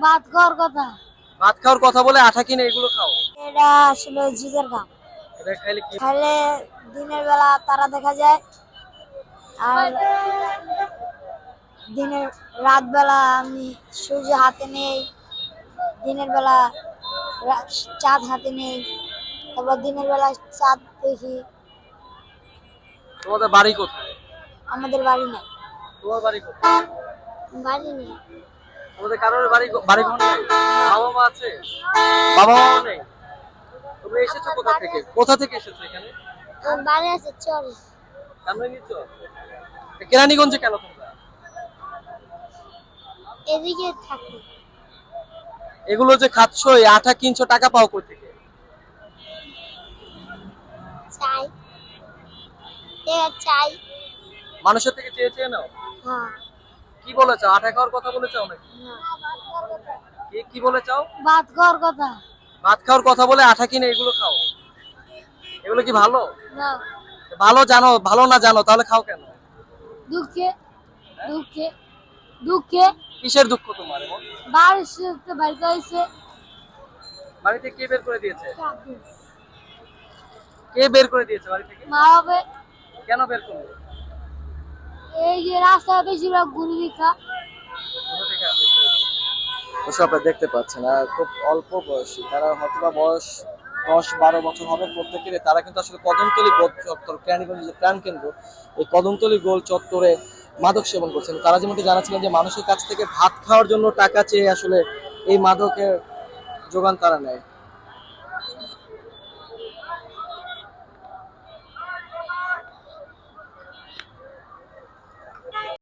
ভাত খাওয়ার কথা। ভাত খাওয়ার কথা বলে আঠা কিনে এগুলো খাও? এটা আসলে জিগের ঘাম। এটা খাইলে কি? খাইলে দিনের বেলা তারা দেখা যায়, আর রাত বেলা আমি সূর্য হাতে নেই, দিনের বেলা চাঁদ হাতে নেই, তারপর দিনের বেলা চাঁদ দেখি। তোমাদের বাড়ি কোথায়? আমাদের বাড়ি নাই। তোমার বাড়ি কোথায়? বাড়ি নেই। তোমাদের কারোর বাড়ি ঘর নেই? বাবা মা আছে? বাবা মাও নেই? তুমি এসেছো কোথা থেকে এসেছো এখানে? বাড়ি আছে চরে। কেরানীগঞ্জে কেন তোমরা? এদিকে থাকি। এগুলো যে খাচ্ছ, এই আঠা কিনছো, টাকা পাও কই থেকে? চাই, চাই। মানুষের থেকে চেয়ে চেয়ে নাও? হ্যাঁ। কি বলে চাও? আঠা খাওয়ার কথা বলে চাও নাকি? কি বলে চাও? ভাত খাওয়ার কথা। ভাত খাওয়ার কথা বলে আঠা কিনে এগুলো খাও? এগুলো কি ভালো? না। ভালো না জানো তাহলে খাও কেন? দুঃখে, দুঃখে, দুঃখে। কিসের দুঃখ তোমার এমন? বাড়িতে বাড়িতে হয়েছে। বাড়িতে কে বের করে দিয়েছে? কে বের করে দিয়েছে বাড়ি থেকে? মা বাবা। কেন বের করলো? এই যে রাস্তায় বেশিরভাগ ঘুরে দেখা। আপনারা দেখতে পাচ্ছেন খুব অল্প বয়সী, তারা হয়তোবা বয়স 10-12 বছর হবে প্রত্যেকের। তারা কিন্তু আসলে কদমতলী গোল চত্বর, কেরানীগঞ্জের যে প্রাণ কেন্দ্র, এই কদমতলী গোল চত্বরে মাদক সেবন করছেন। তারা যেমনটি জানাচ্ছিলেন যে মানুষের কাছ থেকে ভাত খাওয়ার জন্য টাকা চেয়ে আসলে এই মাদকের যোগান তারা নেয়।